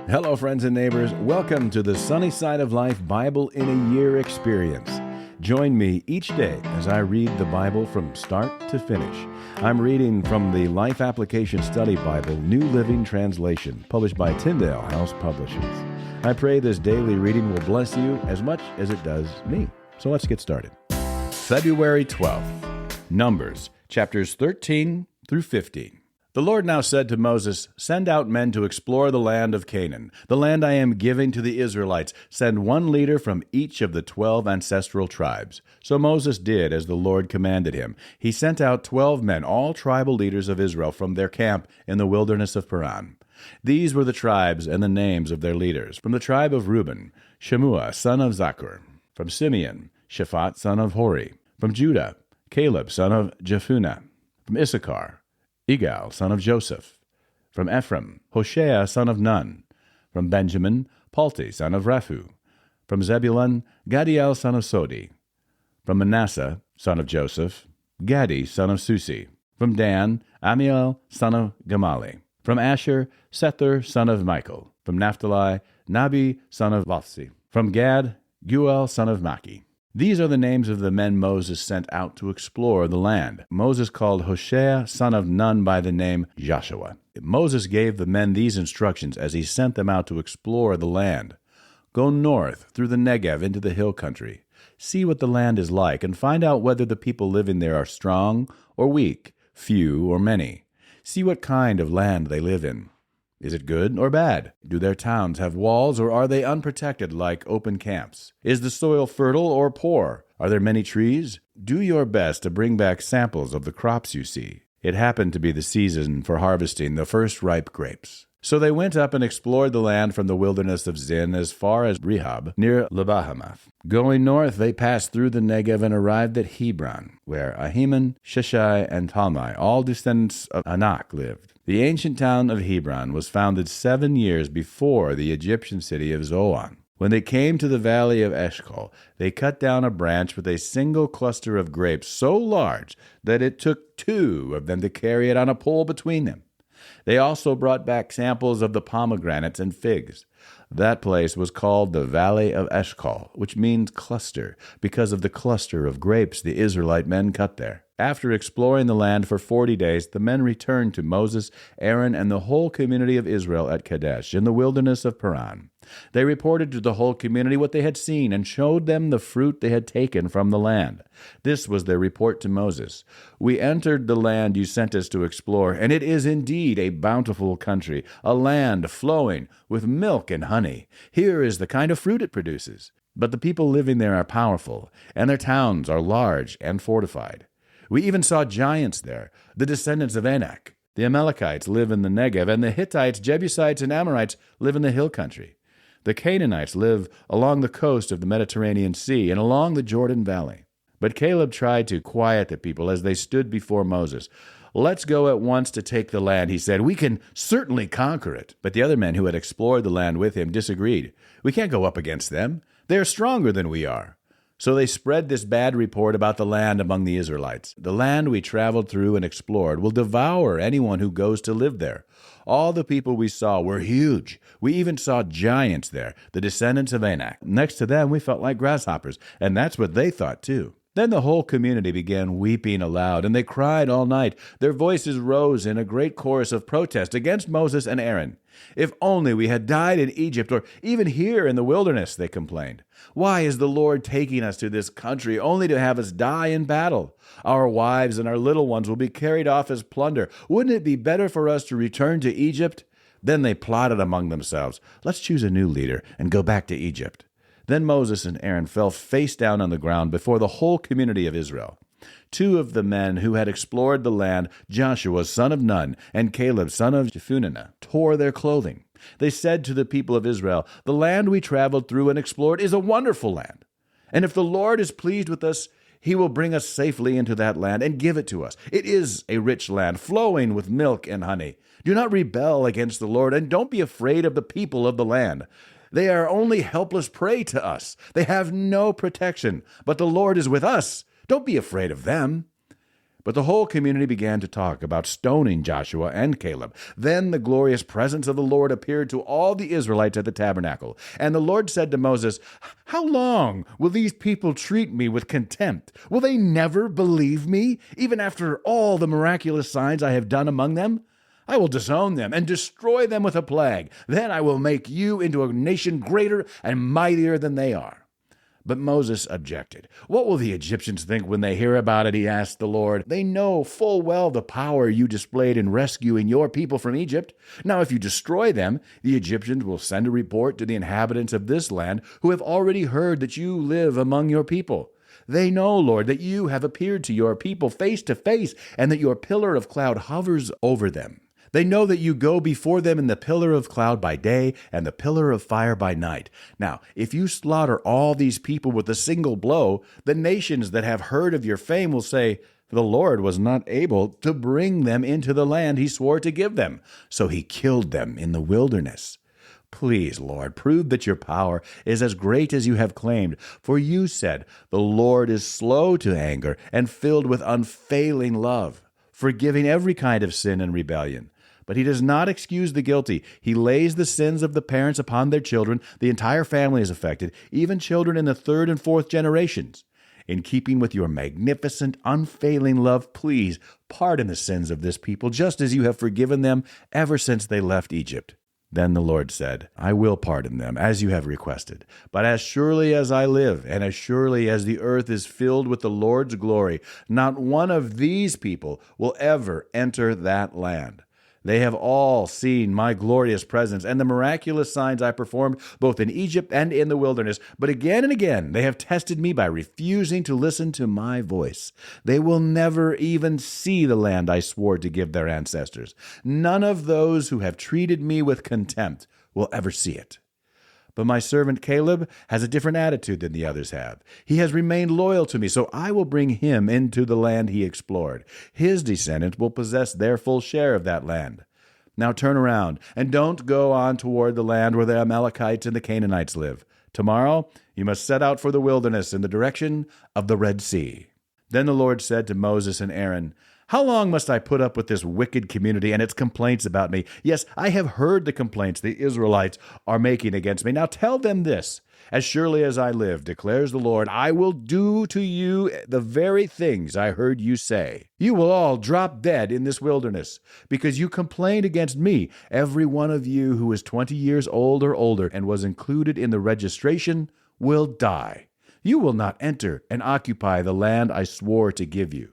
Hello, friends and neighbors. Welcome to the Sunny Side of Life Bible in a Year experience. Join me each day as I read the Bible from start to finish. I'm reading from the Life Application Study Bible, New Living Translation, published by Tyndale House Publishers. I pray this daily reading will bless you as much as it does me. So let's get started. February 12th, Numbers, chapters 13 through 15. The Lord now said to Moses, "Send out men to explore the land of Canaan, the land I am giving to the Israelites. Send one leader from each of the 12 ancestral tribes." So Moses did as the Lord commanded him. He sent out 12 men, all tribal leaders of Israel, from their camp in the wilderness of Paran. These were the tribes and the names of their leaders. From the tribe of Reuben, Shemua, son of Zakur. From Simeon, Shaphat, son of Hori. From Judah, Caleb, son of Jephunneh. From Issachar, Igal, son of Joseph. From Ephraim, Hoshea, son of Nun. From Benjamin, Palti, son of Raphu. From Zebulun, Gadiel, son of Sodi. From Manasseh, son of Joseph, Gadi, son of Susi. From Dan, Amiel, son of Gamali. From Asher, Sethur, son of Michael. From Naphtali, Nabi, son of Vothsi. From Gad, Guel, son of Maki. These are the names of the men Moses sent out to explore the land. Moses called Hoshea, son of Nun, by the name Joshua. Moses gave the men these instructions as he sent them out to explore the land. Go north through the Negev into the hill country. See what the land is like and find out whether the people living there are strong or weak, few or many. See what kind of land they live in. Is it good or bad? Do their towns have walls, or are they unprotected like open camps? Is the soil fertile or poor? Are there many trees? Do your best to bring back samples of the crops you see. It happened to be the season for harvesting the first ripe grapes. So they went up and explored the land from the wilderness of Zin as far as Rehob, near Lebahamath. Going north, they passed through the Negev and arrived at Hebron, where Ahiman, Sheshai, and Talmai, all descendants of Anak, lived. The ancient town of Hebron was founded 7 years before the Egyptian city of Zoan. When they came to the valley of Eshcol, they cut down a branch with a single cluster of grapes so large that it took 2 of them to carry it on a pole between them. They also brought back samples of the pomegranates and figs. That place was called the Valley of Eshcol, which means cluster, because of the cluster of grapes the Israelite men cut there. After exploring the land for 40 days, the men returned to Moses, Aaron, and the whole community of Israel at Kadesh in the wilderness of Paran. They reported to the whole community what they had seen and showed them the fruit they had taken from the land. This was their report to Moses. "We entered the land you sent us to explore, and it is indeed a bountiful country, a land flowing with milk and honey. Here is the kind of fruit it produces. But the people living there are powerful, and their towns are large and fortified. We even saw giants there, the descendants of Anak. The Amalekites live in the Negev, and the Hittites, Jebusites, and Amorites live in the hill country. The Canaanites live along the coast of the Mediterranean Sea and along the Jordan Valley." But Caleb tried to quiet the people as they stood before Moses. "Let's go at once to take the land," he said. "We can certainly conquer it." But the other men who had explored the land with him disagreed. "We can't go up against them. They are stronger than we are." So they spread this bad report about the land among the Israelites. "The land we traveled through and explored will devour anyone who goes to live there. All the people we saw were huge. We even saw giants there, the descendants of Anak. Next to them, we felt like grasshoppers, and that's what they thought too." Then the whole community began weeping aloud, and they cried all night. Their voices rose in a great chorus of protest against Moses and Aaron. "If only we had died in Egypt, or even here in the wilderness," they complained. "Why is the Lord taking us to this country only to have us die in battle? Our wives and our little ones will be carried off as plunder. Wouldn't it be better for us to return to Egypt?" Then they plotted among themselves, "Let's choose a new leader and go back to Egypt." Then Moses and Aaron fell face down on the ground before the whole community of Israel. 2 of the men who had explored the land, Joshua, son of Nun, and Caleb, son of Jephunneh, tore their clothing. They said to the people of Israel, "The land we traveled through and explored is a wonderful land. And if the Lord is pleased with us, he will bring us safely into that land and give it to us. It is a rich land, flowing with milk and honey. Do not rebel against the Lord, and don't be afraid of the people of the land. They are only helpless prey to us. They have no protection, but the Lord is with us. Don't be afraid of them." But the whole community began to talk about stoning Joshua and Caleb. Then the glorious presence of the Lord appeared to all the Israelites at the tabernacle. And the Lord said to Moses, "How long will these people treat me with contempt? Will they never believe me, even after all the miraculous signs I have done among them? I will disown them and destroy them with a plague. Then I will make you into a nation greater and mightier than they are." But Moses objected. "What will the Egyptians think when they hear about it?" he asked the Lord. "They know full well the power you displayed in rescuing your people from Egypt. Now, if you destroy them, the Egyptians will send a report to the inhabitants of this land who have already heard that you live among your people. They know, Lord, that you have appeared to your people face to face and that your pillar of cloud hovers over them. They know that you go before them in the pillar of cloud by day and the pillar of fire by night. Now, if you slaughter all these people with a single blow, the nations that have heard of your fame will say, 'The Lord was not able to bring them into the land he swore to give them, so he killed them in the wilderness.' Please, Lord, prove that your power is as great as you have claimed. For you said, 'The Lord is slow to anger and filled with unfailing love, forgiving every kind of sin and rebellion.' But he does not excuse the guilty. He lays the sins of the parents upon their children. The entire family is affected, even children in the third and fourth generations. In keeping with your magnificent, unfailing love, please pardon the sins of this people, just as you have forgiven them ever since they left Egypt." Then the Lord said, "I will pardon them, as you have requested. But as surely as I live, and as surely as the earth is filled with the Lord's glory, not one of these people will ever enter that land. They have all seen my glorious presence and the miraculous signs I performed both in Egypt and in the wilderness. But again and again they have tested me by refusing to listen to my voice. They will never even see the land I swore to give their ancestors. None of those who have treated me with contempt will ever see it. But my servant Caleb has a different attitude than the others have. He has remained loyal to me, so I will bring him into the land he explored. His descendants will possess their full share of that land. Now turn around, and don't go on toward the land where the Amalekites and the Canaanites live. Tomorrow you must set out for the wilderness in the direction of the Red Sea." Then the Lord said to Moses and Aaron, "How long must I put up with this wicked community and its complaints about me? Yes, I have heard the complaints the Israelites are making against me. Now tell them this: 'As surely as I live, declares the Lord, I will do to you the very things I heard you say. You will all drop dead in this wilderness, because you complained against me, every one of you who is 20 years old or older and was included in the registration will die. You will not enter and occupy the land I swore to give you.'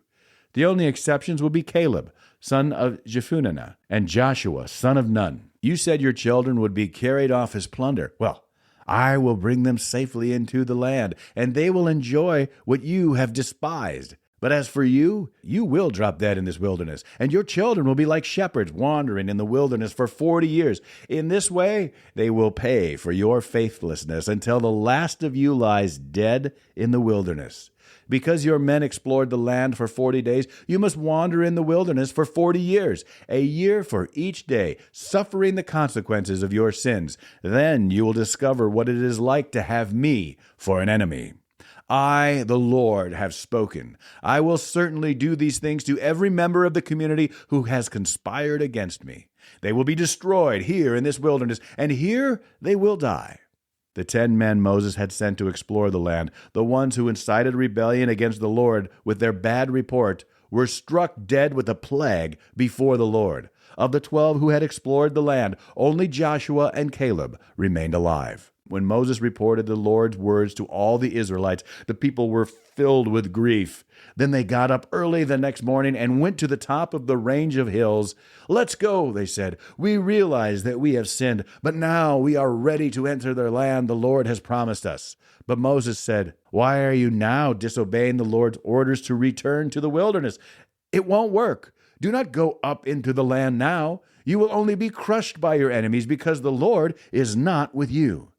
The only exceptions will be Caleb, son of Jephunneh, and Joshua, son of Nun. You said your children would be carried off as plunder. Well, I will bring them safely into the land, and they will enjoy what you have despised. But as for you, you will drop dead in this wilderness, and your children will be like shepherds wandering in the wilderness for 40 years. In this way, they will pay for your faithlessness until the last of you lies dead in the wilderness. Because your men explored the land for 40 days, you must wander in the wilderness for 40 years, a year for each day, suffering the consequences of your sins. Then you will discover what it is like to have me for an enemy. I, the Lord, have spoken. I will certainly do these things to every member of the community who has conspired against me. They will be destroyed here in this wilderness, and here they will die." The 10 men Moses had sent to explore the land, the ones who incited rebellion against the Lord with their bad report, were struck dead with a plague before the Lord. Of the 12 who had explored the land, only Joshua and Caleb remained alive. When Moses reported the Lord's words to all the Israelites, the people were filled with grief. Then they got up early the next morning and went to the top of the range of hills. "Let's go," they said. "We realize that we have sinned, but now we are ready to enter the land the Lord has promised us." But Moses said, "Why are you now disobeying the Lord's orders to return to the wilderness? It won't work. Do not go up into the land now. You will only be crushed by your enemies because the Lord is not with you.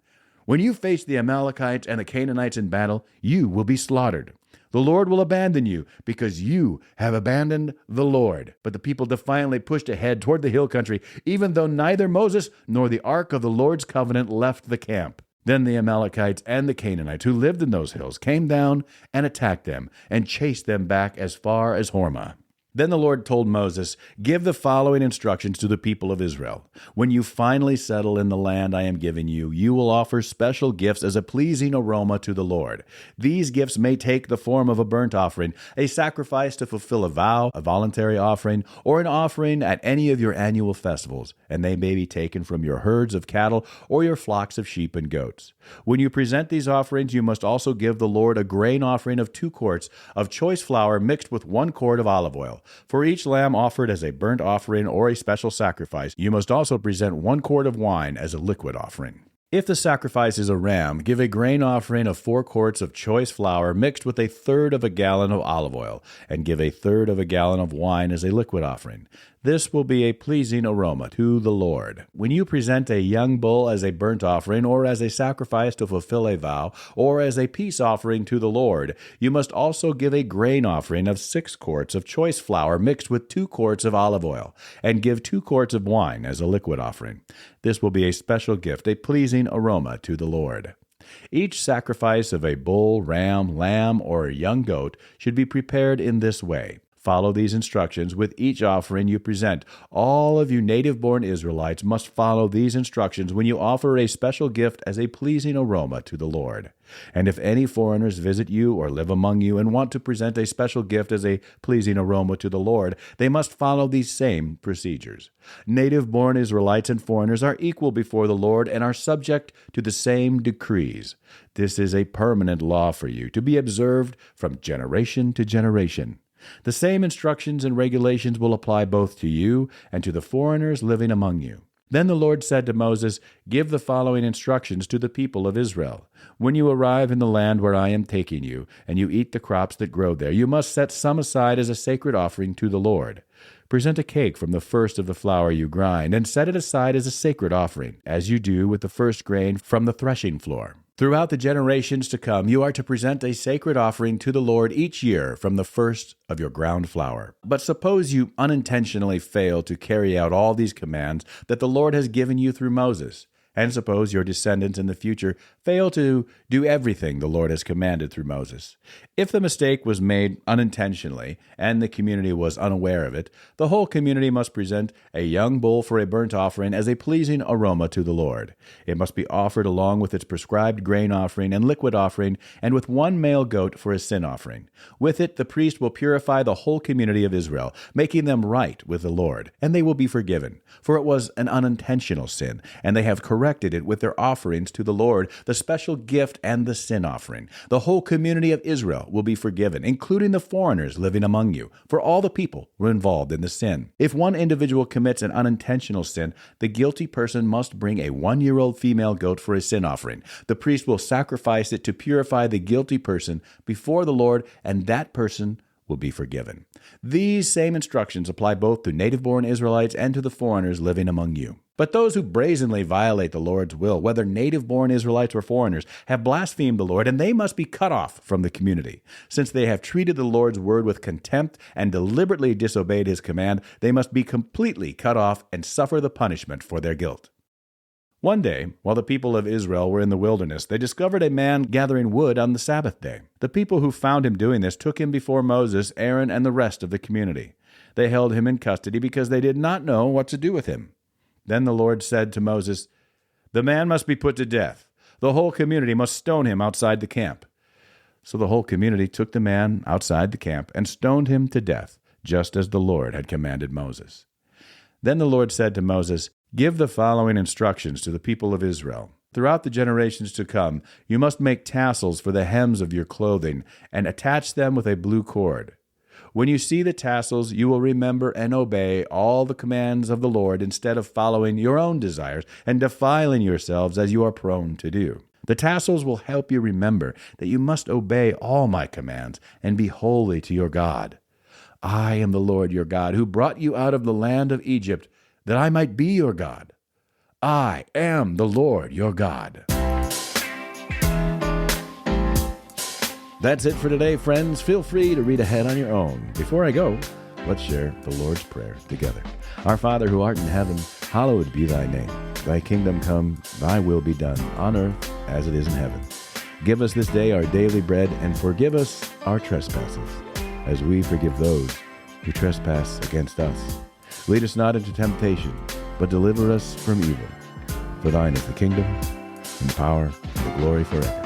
When you face the Amalekites and the Canaanites in battle, you will be slaughtered. The Lord will abandon you because you have abandoned the Lord." But the people defiantly pushed ahead toward the hill country, even though neither Moses nor the ark of the Lord's covenant left the camp. Then the Amalekites and the Canaanites who lived in those hills came down and attacked them and chased them back as far as Hormah. Then the Lord told Moses, "Give the following instructions to the people of Israel. When you finally settle in the land I am giving you, you will offer special gifts as a pleasing aroma to the Lord. These gifts may take the form of a burnt offering, a sacrifice to fulfill a vow, a voluntary offering, or an offering at any of your annual festivals, and they may be taken from your herds of cattle or your flocks of sheep and goats. When you present these offerings, you must also give the Lord a grain offering of 2 quarts of choice flour mixed with 1 quart of olive oil. For each lamb offered as a burnt offering or a special sacrifice, you must also present 1 quart of wine as a liquid offering. If the sacrifice is a ram, give a grain offering of 4 quarts of choice flour mixed with 1/3 of a gallon of olive oil, and give 1/3 of a gallon of wine as a liquid offering. This will be a pleasing aroma to the Lord. When you present a young bull as a burnt offering, or as a sacrifice to fulfill a vow, or as a peace offering to the Lord, you must also give a grain offering of 6 quarts of choice flour mixed with 2 quarts of olive oil, and give 2 quarts of wine as a liquid offering. This will be a special gift, a pleasing aroma to the Lord. Each sacrifice of a bull, ram, lamb, or a young goat should be prepared in this way. Follow these instructions with each offering you present. All of you native-born Israelites must follow these instructions when you offer a special gift as a pleasing aroma to the Lord. And if any foreigners visit you or live among you and want to present a special gift as a pleasing aroma to the Lord, they must follow these same procedures. Native-born Israelites and foreigners are equal before the Lord and are subject to the same decrees. This is a permanent law for you, to be observed from generation to generation. The same instructions and regulations will apply both to you and to the foreigners living among you. Then the Lord said to Moses, "Give the following instructions to the people of Israel. When you arrive in the land where I am taking you, and you eat the crops that grow there, you must set some aside as a sacred offering to the Lord. Present a cake from the first of the flour you grind, and set it aside as a sacred offering, as you do with the first grain from the threshing floor. Throughout the generations to come, you are to present a sacred offering to the Lord each year from the first of your ground flour. But suppose you unintentionally fail to carry out all these commands that the Lord has given you through Moses. And suppose your descendants in the future fail to do everything the Lord has commanded through Moses. If the mistake was made unintentionally and the community was unaware of it, the whole community must present a young bull for a burnt offering as a pleasing aroma to the Lord. It must be offered along with its prescribed grain offering and liquid offering, and with 1 male goat for a sin offering. With it, the priest will purify the whole community of Israel, making them right with the Lord, and they will be forgiven. For it was an unintentional sin, and they have corrected it with their offerings to the Lord, the special gift and the sin offering. The whole community of Israel will be forgiven, including the foreigners living among you, for all the people were involved in the sin. If one individual commits an unintentional sin, the guilty person must bring a 1-year-old female goat for a sin offering. The priest will sacrifice it to purify the guilty person before the Lord, and that person will be forgiven. These same instructions apply both to native-born Israelites and to the foreigners living among you. But those who brazenly violate the Lord's will, whether native-born Israelites or foreigners, have blasphemed the Lord, and they must be cut off from the community. Since they have treated the Lord's word with contempt and deliberately disobeyed his command, they must be completely cut off and suffer the punishment for their guilt. One day, while the people of Israel were in the wilderness, they discovered a man gathering wood on the Sabbath day. The people who found him doing this took him before Moses, Aaron, and the rest of the community. They held him in custody because they did not know what to do with him. Then the Lord said to Moses, "The man must be put to death. The whole community must stone him outside the camp." So the whole community took the man outside the camp and stoned him to death, just as the Lord had commanded Moses. Then the Lord said to Moses, "Give the following instructions to the people of Israel. Throughout the generations to come, you must make tassels for the hems of your clothing and attach them with a blue cord. When you see the tassels, you will remember and obey all the commands of the Lord instead of following your own desires and defiling yourselves as you are prone to do. The tassels will help you remember that you must obey all my commands and be holy to your God. I am the Lord your God, who brought you out of the land of Egypt, that I might be your God. I am the Lord your God." That's it for today, friends. Feel free to read ahead on your own. Before I go, let's share the Lord's Prayer together. Our Father who art in heaven, hallowed be thy name. Thy kingdom come, thy will be done, on earth as it is in heaven. Give us this day our daily bread, and forgive us our trespasses, as we forgive those who trespass against us. Lead us not into temptation, but deliver us from evil. For thine is the kingdom, and power, and the glory forever.